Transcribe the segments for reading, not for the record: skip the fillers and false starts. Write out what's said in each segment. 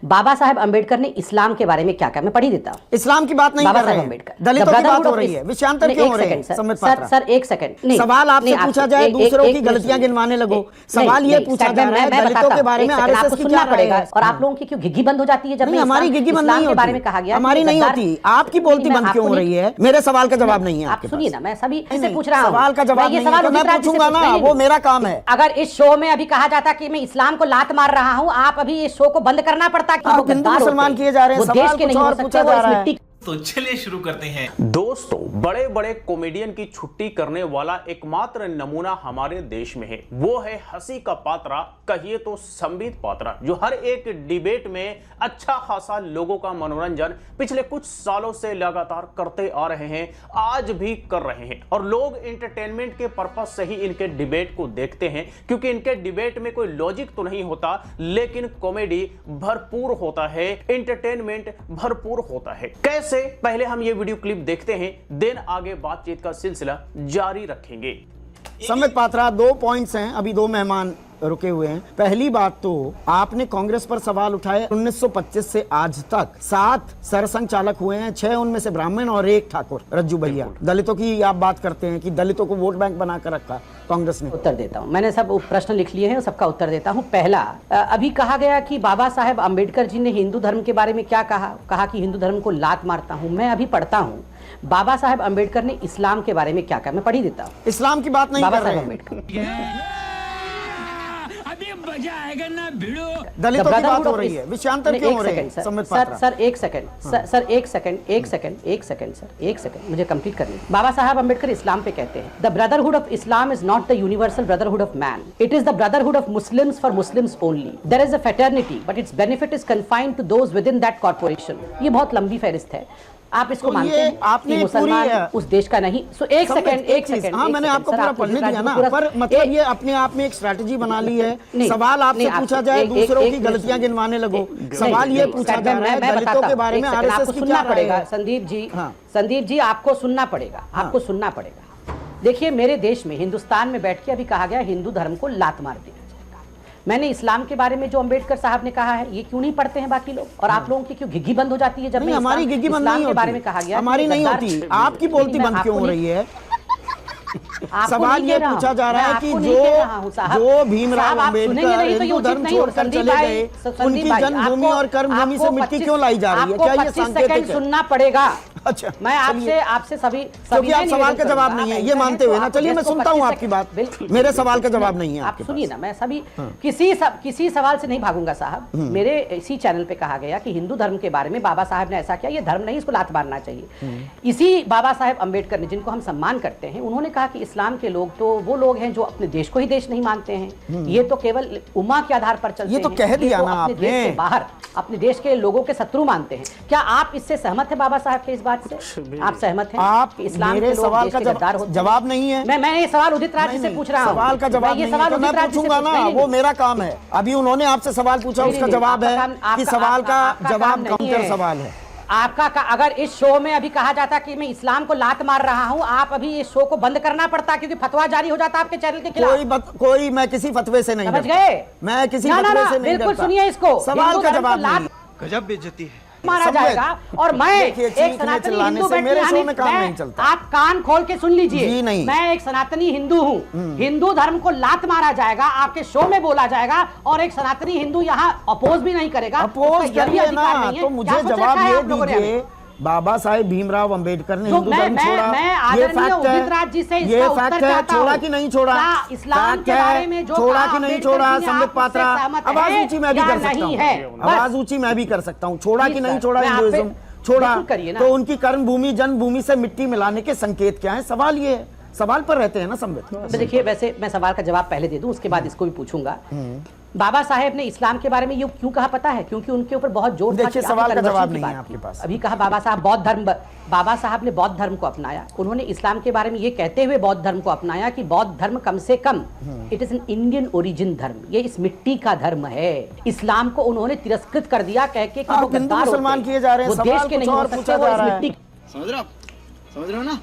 बाबा साहेब अंबेडकर ने इस्लाम के बारे में क्या कहा, मैं पढ़ी देता हूँ। इस्लाम की बात नहीं कर रहे हैं, दलितों की बात हो रही है, विषयांतर क्यों हो रहे हैं? सर एक सेकंड, सवाल आपसे पूछा जाए, दूसरों की गलतियां गिनवाने लगो। सवाल ये पूछा जा रहा है दलितों के बारे में आरएसएस की क्या राय है? और आप लोगों की क्यों घिघी बंद हो जाती है जब हमारी घिघी बंद नहीं होती, बारे में कहा गया, हमारी नहीं होती, आपकी बोलती बंद क्यों हो रही है? मेरे सवाल का जवाब नहीं है। आप सुनिए ना, मैं सभी से पूछ रहा हूँ, सवाल का जवाब नहीं है, मैं पूछूंगा ना, वो मेरा काम है। अगर इस शो में अभी कहा जाता कि मैं इस्लाम को लात मार रहा हूँ, आप अभी इस शो को बंद करना पड़ता कि आप हिंदू मुसलमान किए जा रहे हैं, सवाल कुछ और पूछा जा रहा है। तो चलिए शुरू करते हैं। दोस्तों, बड़े बड़े कॉमेडियन की छुट्टी करने वाला एकमात्र नमूना हमारे देश में है, वो है हंसी का पात्रा, कहिए तो संबित पात्रा, जो हर एक डिबेट में अच्छा खासा लोगों का मनोरंजन पिछले कुछ सालों से लगातार करते आ रहे हैं, आज भी कर रहे हैं। और लोग एंटरटेनमेंट के पर्पस से ही इनके डिबेट को देखते हैं, क्योंकि इनके डिबेट में कोई लॉजिक तो नहीं होता, लेकिन कॉमेडी भरपूर होता है, एंटरटेनमेंट भरपूर होता है। कैसे? पहले हम ये वीडियो क्लिप देखते हैं, देन आगे बातचीत का सिलसिला जारी रखेंगे। संबित पात्रा, 2 पॉइंट्स हैं, अभी 2 मेहमान रुके हुए हैं। पहली बात तो आपने कांग्रेस पर सवाल उठाए, 1925 से आज तक 7 सरसंघ चालक हुए हैं, 6 उनमें से ब्राह्मण और 1 ठाकुर रज्जू भैया। दलितों की आप बात करते हैं कि दलितों को वोट बैंक बनाकर रखा कांग्रेस ने। उत्तर देता हूं, मैंने सब प्रश्न लिख लिए हैं, सबका उत्तर देता हूं। पहला, अभी कहा गया कि बाबा साहेब अंबेडकर जी ने हिंदू धर्म के बारे में क्या कहा कि हिंदू धर्म को लात मारता हूं। मैं अभी पढ़ता हूं, बाबा साहेब अंबेडकर ने इस्लाम के बारे में क्या कहा, मैं पढ़ी देता हूं। इस्लाम की बात नहीं बाबा कर रहे साहेब हैं, अंबेडकर मजा आएगा ना भिड़ो। दलितों की बात हो रही है, विषयांतर क्यों हो रहे हैं? सर एक सेकंड, मुझे कंप्लीट करने। बाबा साहब अंबेडकर इस्लाम पे कहते हैं, the brotherhood of Islam is not the universal brotherhood of man, it is the brotherhood of Muslims for Muslims only. There is a fraternity but its benefit is confined to those within that corporation. ये बहुत लंबी फहरिस्त है, आप इसको मानते हैं? आपने मुसलमान उस देश का नहीं। सो एक सेकंड, हाँ, मैंने आपको पूरा पढ़ने दिया ना, पर मतलब ये अपने आप में एक स्ट्रैटेजी बना ली है। सवाल आपसे पूछा जाए, दूसरों की गलतियां गिनवाने लगो। सवाल ये पूछा जा रहा है दलितों के बारे में आरएसएस की क्या राय है? संदीप जी आपको सुनना पड़ेगा, आपको सुनना पड़ेगा। देखिए, मेरे देश में, हिंदुस्तान में बैठ के अभी कहा गया हिंदू धर्म को लात मार दिया। मैंने इस्लाम के बारे में जो अंबेडकर साहब ने कहा है, ये क्यों नहीं पढ़ते हैं बाकी लोग? और आप लोगों की क्यों घिघी बंद हो जाती है जब मैं हमारी घिघी बंद नहीं के बारे में कहा गया? हमारी नहीं होती, आपकी बोलती बंद क्यों हो रही है? सवाल ये पूछा जा रहा है कि जो भीमराव अंबेडकर हिंदू धर्म छोड़कर चले गए, उनकी जन्मभूमि और कर्मभूमि से मिट्टी क्यों लाई जा रही है? क्या ये सांकेतिक है? सुनना पड़ेगा। अच्छा, मैं आपसे सभी क्योंकि आप सवाल का जवाब नहीं है ये मानते हुए ना, चलिए मैं सुनता हूँ आपकी बात, मेरे सवाल का जवाब नहीं है। आप सुनिए ना, मैं सभी किसी सवाल से नहीं भागूंगा साहब। मेरे इसी चैनल पे कहा गया कि हिंदू धर्म के बारे में बाबा साहब ने ऐसा किया, ये धर्म नहीं, इसको लात मारना चाहिए। इसी बाबा साहेब अंबेडकर ने, जिनको हम सम्मान करते हैं, उन्होंने कहा कि इस्लाम के लोग तो वो लोग हैं जो अपने देश को ही देश नहीं मानते हैं, ये तो केवल उम्मा के आधार पर चलते हैं, ये तो कह दिया ना आपने, बाहर अपने देश के लोगों के शत्रु मानते हैं। क्या आप इससे सहमत हैं बाबा साहब के इस बात से? आप सहमत हैं? आप मेरे सवाल का जवाब नहीं है। मैं ये सवाल उदित राज जी से पूछ रहा हूं। सवाल का जवाब नहीं है तो मैं पूछूंगा ना, वो मेरा काम है। अभी उन्होंने आपसे सवाल पूछा, उसका जवाब है कि सवाल का जवाब काउंटर सवाल है आपका। अगर इस शो में अभी कहा जाता कि मैं इस्लाम को लात मार रहा हूं, आप अभी इस शो को बंद करना पड़ता, क्योंकि फतवा जारी हो जाता आपके चैनल के खिलाफ। कोई मैं किसी फतवे से नहीं समझ गए? मैं किसी फतवे से नहीं बिल्कुल सुनिए इसको, सवाल का जवाब नहीं। गजब बेइज्जती है मारा जाएगा। और मैं एक सनातनी हिंदू बैठे, आप कान खोल के सुन लीजिए, मैं एक सनातनी हिंदू हूँ। हिंदू धर्म को लात मारा जाएगा, आपके शो में बोला जाएगा, और एक सनातनी हिंदू यहाँ अपोज भी नहीं करेगा। अपोज करिए ना, तो मुझे जवाब ये दीजिए, बाबा साहेब भीमराव अंबेडकर ने हिंदू धर्म छोड़ा, ये फैक्ट है, ये फैक्ट है, छोड़ा कि नहीं छोड़ा? इस्लाम के बारे में जो छोड़ा कि नहीं छोड़ा? संबित पात्रा, आवाज ऊंची मैं भी कर सकता हूँ, आवाज ऊंची मैं भी कर सकता हूँ। छोड़ा कि नहीं छोड़ा? हिंदुइज्म छोड़ा तो उनकी कर्मभूमि जन्मभूमि से मिट्टी मिलाने के संकेत क्या है? सवाल ये है, सवाल पर रहते हैं ना संबित। देखिए, वैसे मैं सवाल का जवाब पहले दे दूं, उसके बाद इसको भी पूछूंगा। बाबा साहेब ने इस्लाम के बारे में ये क्यों कहा पता है? क्योंकि उनके ऊपर बहुत जोर था। देखिए, सवाल का जवाब नहीं है आपके पास। अभी कहा बाबा साहब ने बौद्ध धर्म को अपनाया। उन्होंने इस्लाम के बारे में ये कहते हुए बौद्ध धर्म को अपनाया कि बौद्ध धर्म कम से कम it is an Indian origin धर्म, ये इस मिट्टी का धर्म है। इस्लाम को उन्होंने तिरस्कृत कर दिया, कह के वो हिंदू मुसलमान किए जा रहे हैं, देश के नहीं हो सकते, वो इस मिट्टी समझ रहे हो ना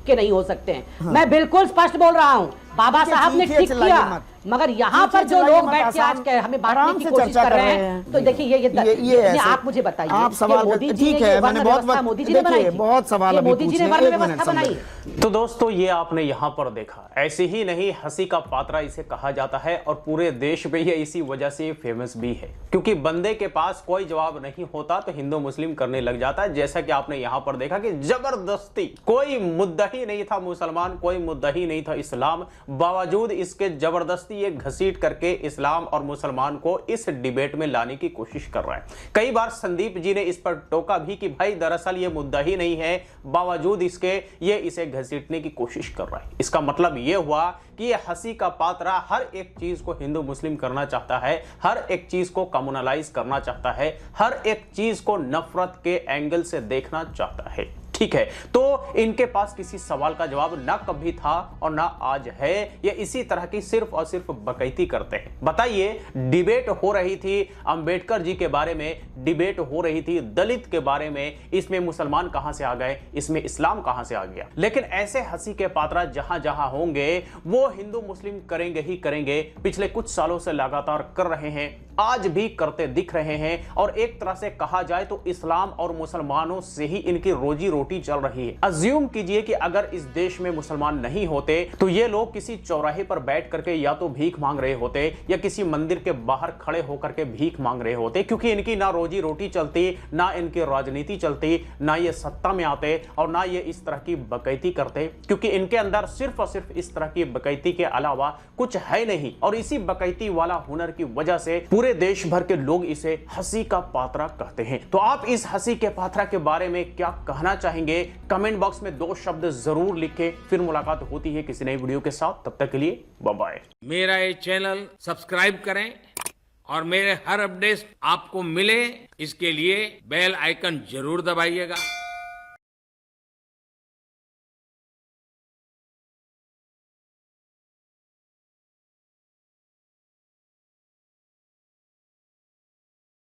के नहीं हो सकते हैं। मैं बिल्कुल स्पष्ट बोल रहा हूँ, बाबा साहब ने ठीक किया। मगर यहाँ पर जो लोग बैठ के आज हमें बांटने की कोशिश कर रहे हैं, तो देखिए ये आप मुझे बताइए, आप सवाल मोदी जी ठीक ने है, मैंने मोदी जी ने बनाई थी, बहुत सवाल अभी मोदी जी ने वर्ण व्यवस्था बनाई। तो दोस्तों ये आपने यहाँ पर देखा, ऐसे ही नहीं हंसी का पात्रा इसे कहा जाता है और पूरे देश में ये इसी वजह से फेमस भी है, क्योंकि बंदे के पास कोई जवाब नहीं होता तो हिंदू मुस्लिम करने लग जाता है। जैसा कि आपने यहाँ पर देखा कि जबरदस्ती, कोई मुद्दा ही नहीं था मुसलमान, कोई मुद्दा ही नहीं था इस्लाम, बावजूद इसके जबरदस्ती ये घसीट करके इस्लाम और मुसलमान को इस डिबेट में लाने की कोशिश कर रहा है। कई बार संदीप जी ने इस पर टोका भी कि भाई दरअसल ये मुद्दा ही नहीं है, बावजूद इसके ये इसे घसीटने की कोशिश कर रहा है। इसका मतलब ये हुआ कि ये हंसी का पात्रा हर एक चीज को हिंदू मुस्लिम करना चाहता है, हर एक चीज को कम्युनलाइज करना चाहता है, हर एक चीज को नफरत के एंगल से देखना चाहता है। ठीक है, तो इनके पास किसी सवाल का जवाब ना कभी था और ना आज है, ये इसी तरह की सिर्फ और सिर्फ बकैती करते हैं। बताइए, डिबेट हो रही थी अंबेडकर जी के बारे में, डिबेट हो रही थी दलित के बारे में, इसमें मुसलमान कहां से आ गए, इसमें इस्लाम कहां से आ गया। लेकिन ऐसे हंसी के पात्रा जहां जहां होंगे वो हिंदू मुस्लिम करेंगे ही करेंगे, पिछले कुछ सालों से लगातार कर रहे हैं, आज भी करते दिख रहे हैं, और एक तरह से कहा जाए तो इस्लाम और मुसलमानों से ही इनकी रोजी रोटी चल रही है। अज्यूम कीजिए कि अगर इस देश में मुसलमान नहीं होते तो ये लोग किसी चौराहे पर बैठ करके या तो भीख मांग रहे होते या किसी मंदिर के बाहर खड़े होकर के भीख मांग रहे होते, क्योंकि इनकी ना रोजी रोटी चलती, ना इनकी राजनीति चलती, ना ये सत्ता में आते और ना ये इस तरह की बकैती करते, क्योंकि इनके अंदर सिर्फ और सिर्फ इस तरह की बकैती के अलावा कुछ है नहीं। और इसी बकैती वाला हुनर की वजह से पूरे देश भर के लोग इसे हंसी का पात्रा कहते हैं। तो आप इस हंसी के पात्रा के बारे में क्या कहना चाहेंगे, कमेंट बॉक्स में 2 शब्द जरूर लिखें। फिर मुलाकात होती है किसी नई वीडियो के साथ, तब तक के लिए बाय बाय। मेरा ये चैनल सब्सक्राइब करें और मेरे हर अपडेट आपको मिले, इसके लिए बेल आइकन जरूर दबाइएगा।